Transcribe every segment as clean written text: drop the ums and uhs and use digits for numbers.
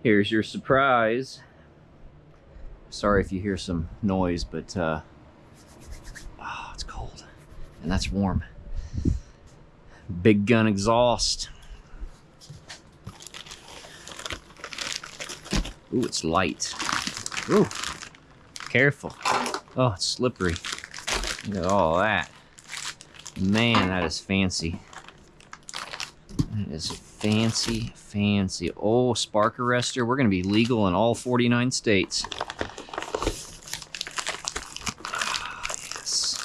Here's your surprise. Sorry if you hear some noise, but oh, it's cold and that's warm. Big Gun exhaust. Ooh, it's light. Ooh, careful. Oh, it's slippery. Look at all that. Man, that is fancy. That is fancy, fancy. Oh, spark arrestor. We're going to be legal in all 49 states. Yes.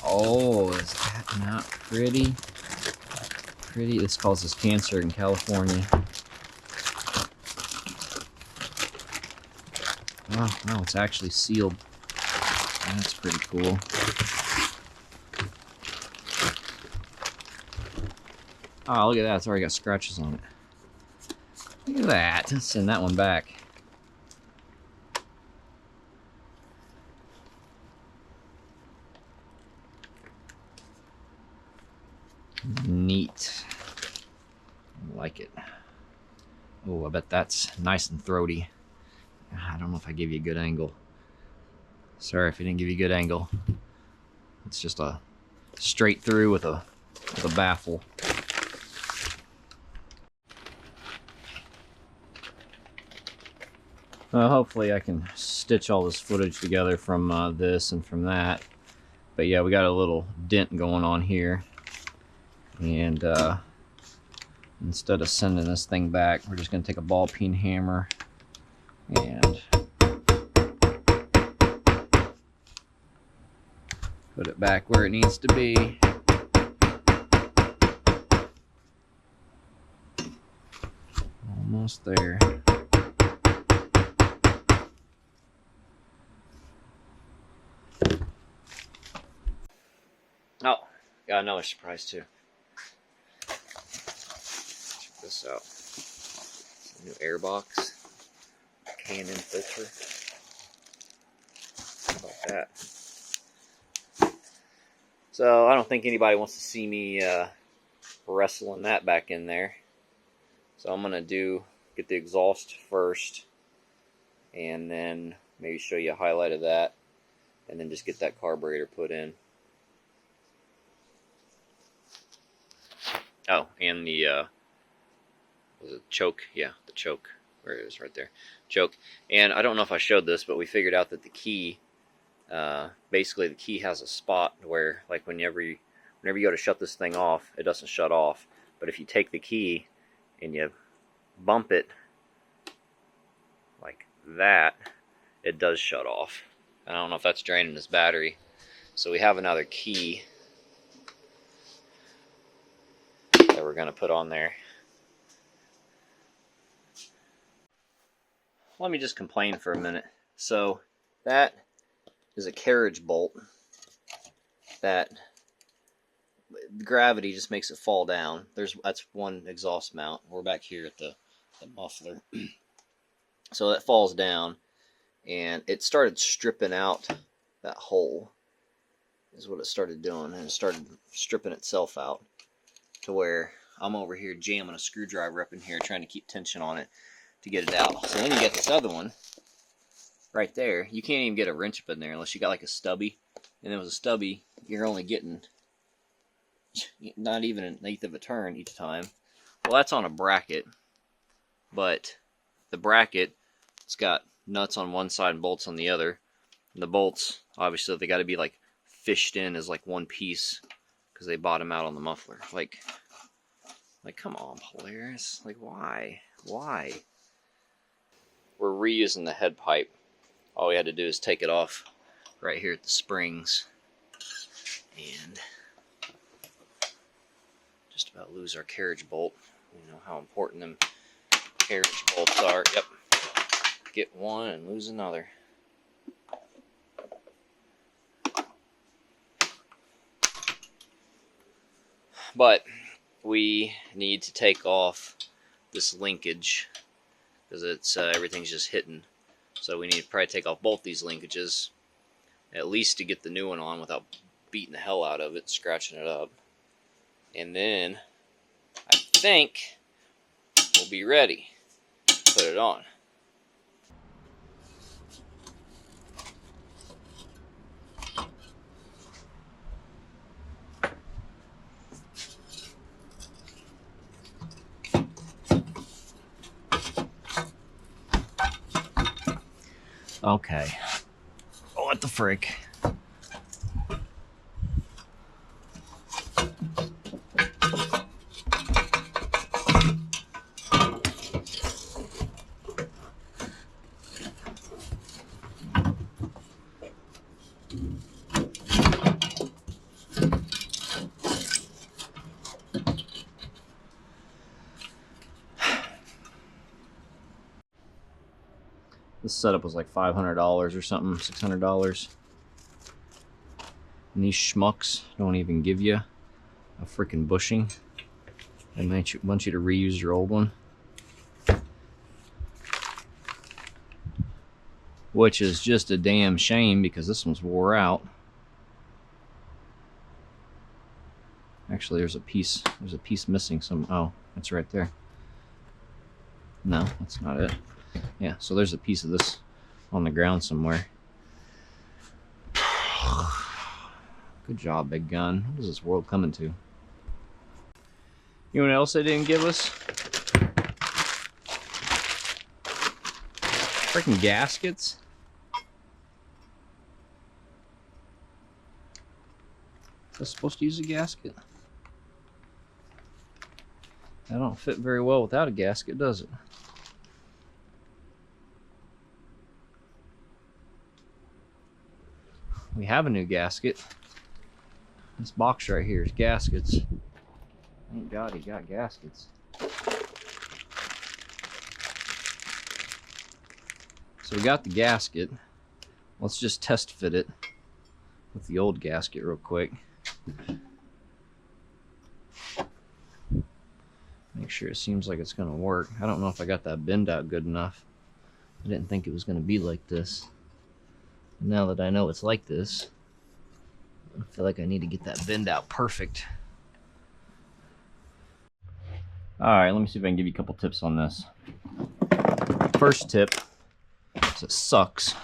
Oh, is that not pretty? Pretty. This causes cancer in California. Oh, no, it's actually sealed. That's pretty cool. Oh, look at that. It's already got scratches on it. Look at that. Let's send that one back. Neat. I like it. Oh, I bet that's nice and throaty. I don't know if I gave you a good angle. Sorry if I didn't give you a good angle. It's just a straight through with a baffle. Hopefully I can stitch all this footage together from this and from that. But yeah, we got a little dent going on here. And instead of sending this thing back, we're just going to take a ball peen hammer and put it back where it needs to be. Almost there. Oh, got another surprise too. Check this out. It's a new airbox. K&N filter. How about that? So I don't think anybody wants to see me wrestling that back in there. So I'm gonna get the exhaust first, and then maybe show you a highlight of that, and then just get that carburetor put in. Oh, and the was it choke? Yeah, the choke. Where it is, right there, choke. And I don't know if I showed this, but we figured out that the key, basically the key has a spot where, like, whenever you go to shut this thing off, it doesn't shut off. But if you take the key and you bump it like that, it does shut off. I don't know if that's draining this battery. So we have another key that we're going to put on there. Let me just complain for a minute. So that is a carriage bolt that gravity just makes it fall down. That's one exhaust mount. We're back here at the muffler. So that falls down, and it started stripping out that hole, is what it started doing, and it started stripping itself out to where I'm over here jamming a screwdriver up in here trying to keep tension on it to get it out. So then you get this other one right there. You can't even get a wrench up in there unless you got like a stubby, and then with a stubby you're only getting not even an eighth of a turn each time. Well, that's on a bracket, but the bracket, it's got nuts on one side and bolts on the other. And the bolts, obviously, they got to be like fished in as like one piece because they bottom out on the muffler. Like come on, Polaris. Like, why? We're reusing the head pipe. All we had to do is take it off right here at the springs and just about lose our carriage bolt. You know how important them carriage bolts are. Yep. Get one and lose another. But we need to take off this because it's everything's just hitting. So we need to probably take off both these linkages, at least to get the new one on without beating the hell out of it, scratching it up. And then I think we'll be ready to put it on. Okay. Oh, what the frick? This setup was like $500 or something, $600. And these schmucks don't even give you a freaking bushing. They want you to reuse your old one, which is just a damn shame because this one's wore out. Actually, there's a piece missing. Oh, it's right there. No, that's not it. Yeah, so there's a piece of this on the ground somewhere. Good job, Big Gun. What is this world coming to? You know what else they didn't give us? Freaking gaskets. Is this supposed to use a gasket? That don't fit very well without a gasket, does it? We have a new gasket. This box right here is gaskets. Thank God he got gaskets. So we got the gasket. Let's just test fit it with the old gasket real quick. Make sure it seems like it's gonna work. I don't know if I got that bend out good enough. I didn't think it was gonna be like this. Now that I know it's like this, I feel like I need to get that bend out perfect. Alright, let me see if I can give you a couple tips on this. First tip is it sucks.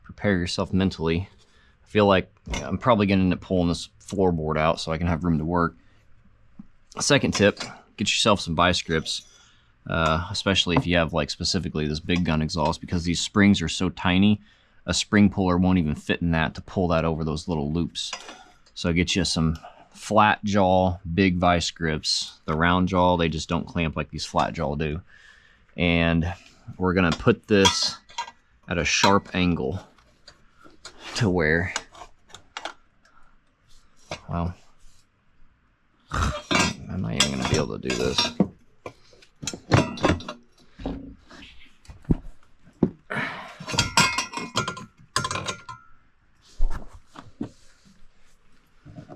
Prepare yourself mentally. I feel like I'm probably going to end up pulling this floorboard out so I can have room to work. Second tip, get yourself some vice grips, especially if you have like specifically this Big Gun exhaust, because these springs are so tiny. A spring puller won't even fit in that to pull that over those little loops. So get you some flat jaw, big vice grips. The round jaw, they just don't clamp like these flat jaw do. And we're gonna put this at a sharp angle to where, well, I'm not even gonna be able to do this.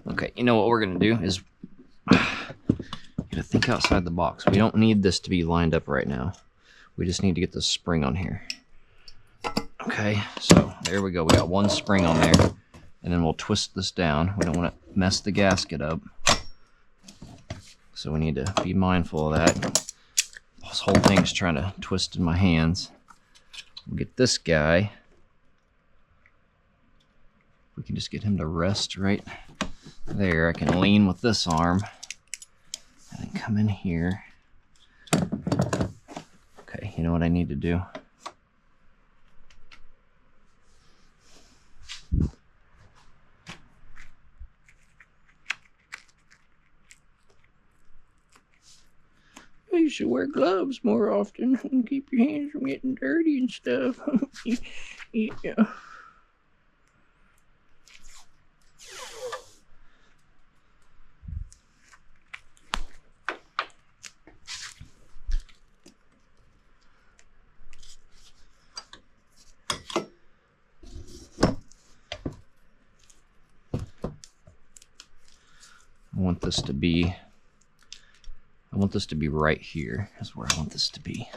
Okay, you know what we're gonna do is gotta think outside the box. We don't need this to be lined up right now. We just need to get the spring on here. Okay, so there we go. We got one spring on there, and then we'll twist this down. We don't want to mess the gasket up, so we need to be mindful of that. This whole thing's trying to twist in my hands. We'll get this guy. We can just get him to rest right there. I can lean with this arm and then come in here. Okay, you know what I need to do? You should wear gloves more often and keep your hands from getting dirty and stuff. Yeah. I want this to be right here is where I want this to be.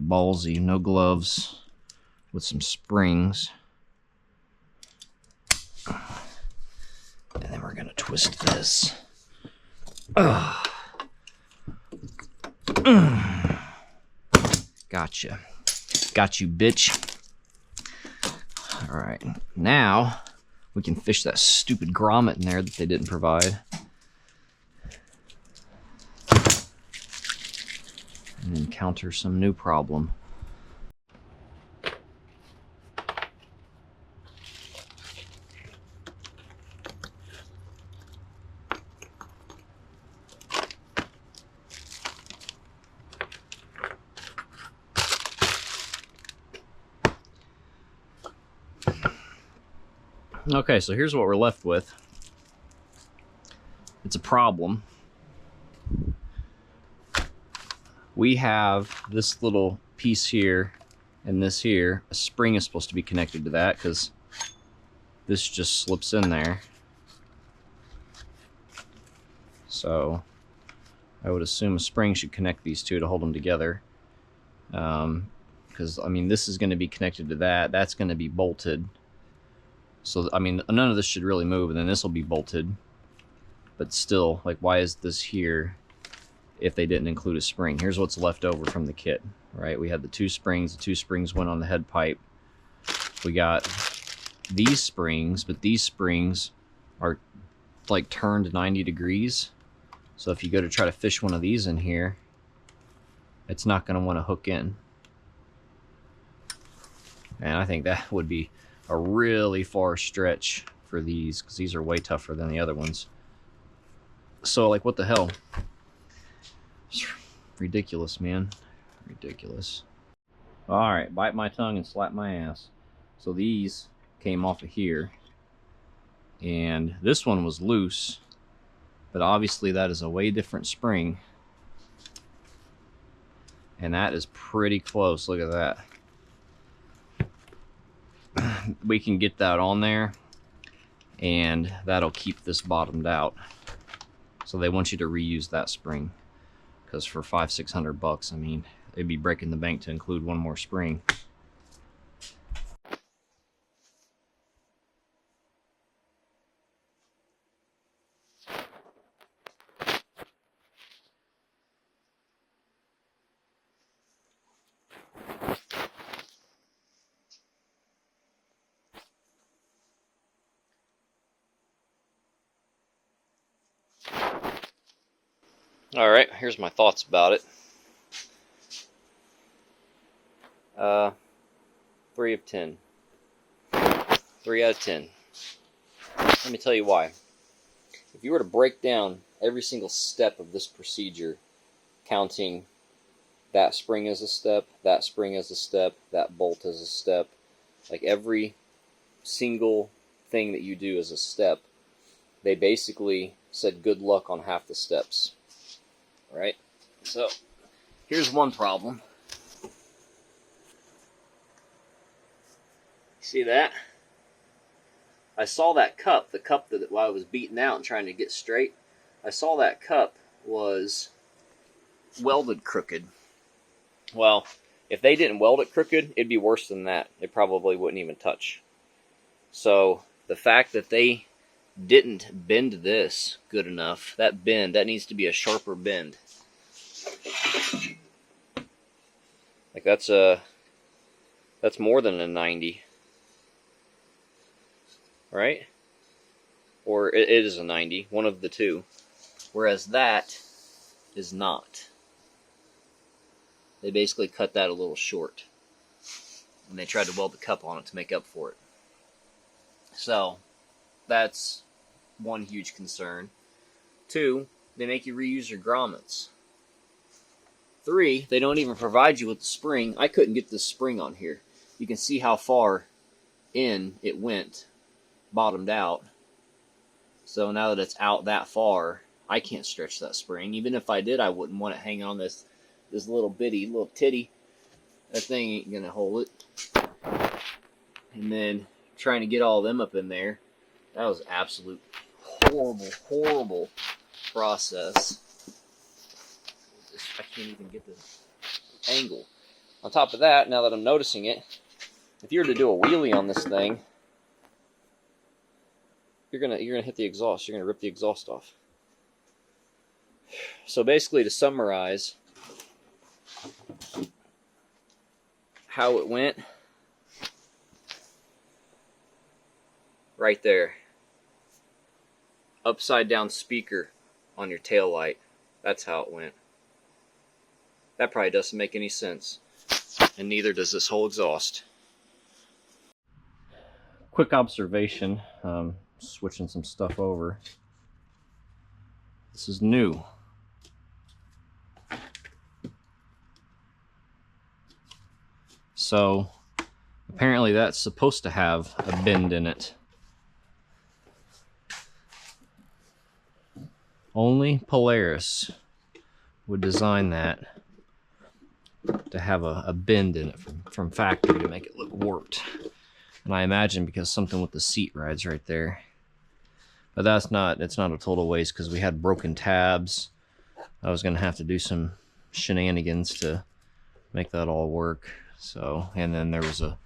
ballsy, no gloves, with some springs. And then we're gonna twist this. Gotcha. Got you, bitch. All right, now we can fish that stupid grommet in there that they didn't provide. And encounter some new problem. Okay, so here's what we're left with. It's a problem. We have this little piece here and this here. A spring is supposed to be connected to that because this just slips in there. So I would assume a spring should connect these two to hold them together. Because, I mean, this is going to be connected to that. That's going to be bolted. So, I mean, none of this should really move, and then this will be bolted. But still, like, why is this here if they didn't include a spring? Here's what's left over from the kit, right? We had the two springs. The two springs went on the head pipe. We got these springs, but these springs are, like, turned 90 degrees. So if you go to try to fish one of these in here, it's not going to want to hook in. And I think that would be a really far stretch for these, because these are way tougher than the other ones. So, like, what the hell? It's ridiculous, man. Ridiculous. Alright, bite my tongue and slap my ass. So these came off of here. And this one was loose. But obviously that is a way different spring. And that is pretty close. Look at that. We can get that on there, and that'll keep this bottomed out. So they want you to reuse that spring, because for $500-600, I mean, it'd be breaking the bank to include one more spring. Alright, here's my thoughts about it. 3 of 10. 3 out of 10. Let me tell you why. If you were to break down every single step of this procedure, counting that spring as a step, that spring as a step, that bolt as a step, like every single thing that you do as a step, they basically said good luck on half the steps. Right? So, here's one problem. See that? I saw that cup, the cup that while I was beating out and trying to get straight, I saw that cup was welded crooked. Well, if they didn't weld it crooked, it'd be worse than that. It probably wouldn't even touch. So, the fact that they didn't bend this good enough, that bend, that needs to be a sharper bend. Like that's more than a 90. Right? Or it is a 90, one of the two. Whereas that is not. They basically cut that a little short. And they tried to weld the cup on it to make up for it. So, that's one huge concern. 2, they make you reuse your grommets. 3, they don't even provide you with the spring. I couldn't get this spring on here. You can see how far in it went, bottomed out. So now that it's out that far, I can't stretch that spring. Even if I did, I wouldn't want it hanging on this little bitty, little titty. That thing ain't gonna hold it. And then trying to get all of them up in there, that was absolute horrible process. I can't even get the angle. On top of that, now that I'm noticing it, if you were to do a wheelie on this thing, you're gonna hit the exhaust. You're gonna rip the exhaust off. So basically, to summarize how it went, right there, upside down speaker on your tail light. That's how it went. That probably doesn't make any sense, and neither does this whole exhaust. Quick observation, switching some stuff over. This is new. So apparently that's supposed to have a bend in it. Only Polaris would design that to have a bend in it from factory to make it look warped. And I imagine because something with the seat rides right there. But it's not a total waste because we had broken tabs. I was gonna have to do some shenanigans to make that all work. So, and then there was a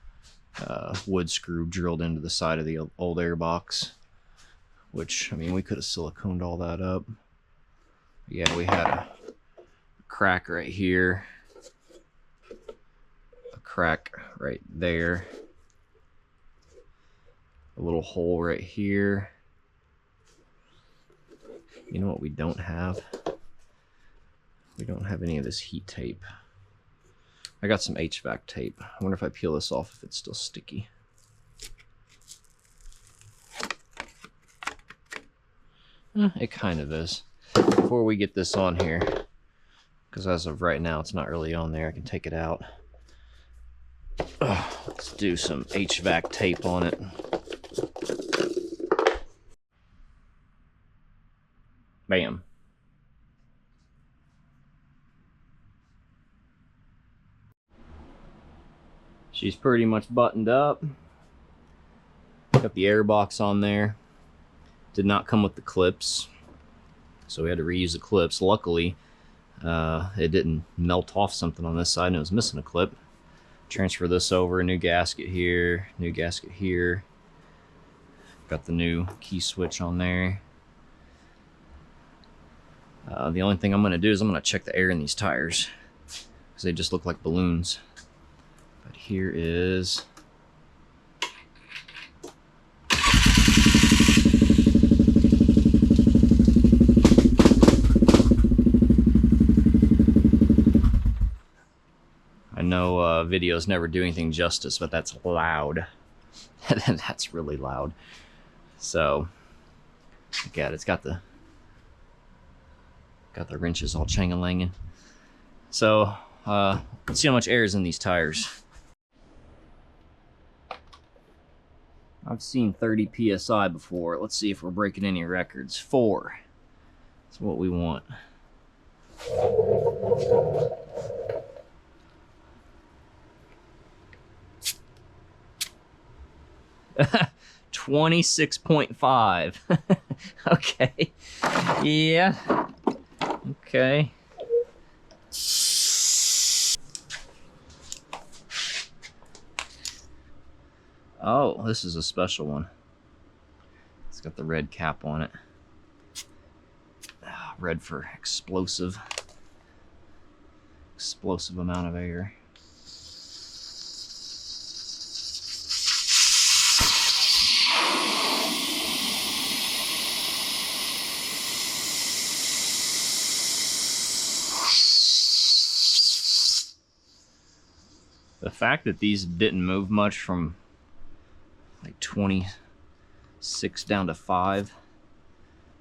wood screw drilled into the side of the old airbox, which, I mean, we could have siliconed all that up. Yeah, we had a crack right here, a crack right there, a little hole right here. You know what we don't have? We don't have any of this heat tape. I got some HVAC tape. I wonder if I peel this off if it's still sticky. It kind of is. Before we get this on here, because as of right now it's not really on there, I can take it out. Let's do some HVAC tape on it. Bam. She's pretty much buttoned up. Got the airbox on there. Did not come with the clips, so we had to reuse the clips. Luckily, it didn't melt off something on this side and it was missing a clip. Transfer this over, new gasket here, new gasket here. Got the new key switch on there. The only thing I'm going to do is I'm going to check the air in these tires because they just look like balloons. But here is I know videos never do anything justice, but that's loud. That's really loud. So, yeah, it's got the wrenches all chang-a-langing. So, let's see how much air is in these tires. I've seen 30 PSI before. Let's see if we're breaking any records. 4. That's what we want. $26.5. Okay. Yeah. Okay. Oh, this is a special one. It's got the red cap on it. Red for explosive. Explosive amount of air. The fact that these didn't move much from like 26 down to 5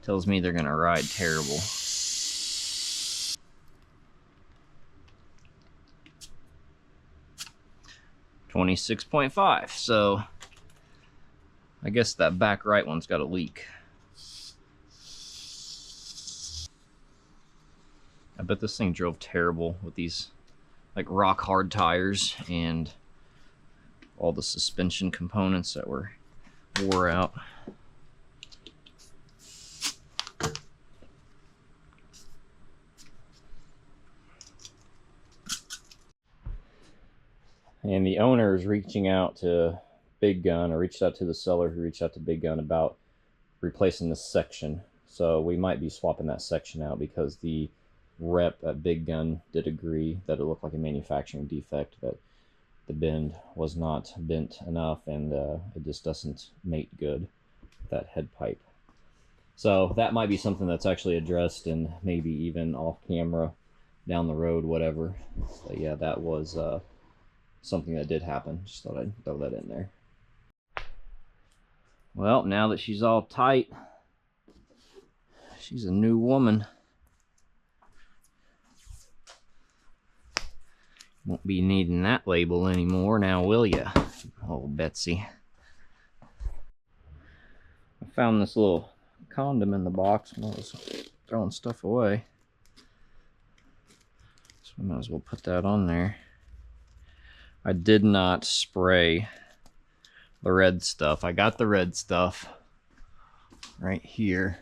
tells me they're gonna ride terrible. $26.5. So I guess that back right one's got a leak. I bet this thing drove terrible with these like rock hard tires and all the suspension components that were wore out. And the owner is reaching out to Big Gun, or reached out to the seller who reached out to Big Gun about replacing this section. So we might be swapping that section out because the rep at Big Gun did agree that it looked like a manufacturing defect, that the bend was not bent enough, and it just doesn't mate good with that head pipe. So that might be something that's actually addressed, and maybe even off camera down the road, whatever. So yeah, that was something that did happen. Just thought I'd throw that in there. Well, now that she's all tight, she's a new woman. Won't be needing that label anymore now, will ya, old Betsy? I found this little condom in the box when I was throwing stuff away, so I might as well put that on there. I did not spray the red stuff. I got the red stuff right here,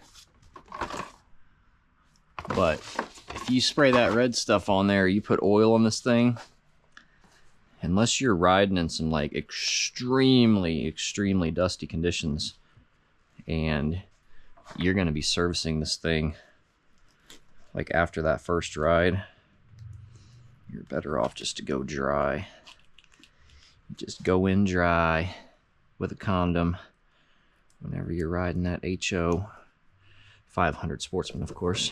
but if you spray that red stuff on there, you put oil on this thing, unless you're riding in some like extremely dusty conditions and you're going to be servicing this thing like after that first ride, you're better off just to go dry. Just go in dry with a condom whenever you're riding that HO 500 Sportsman, of course.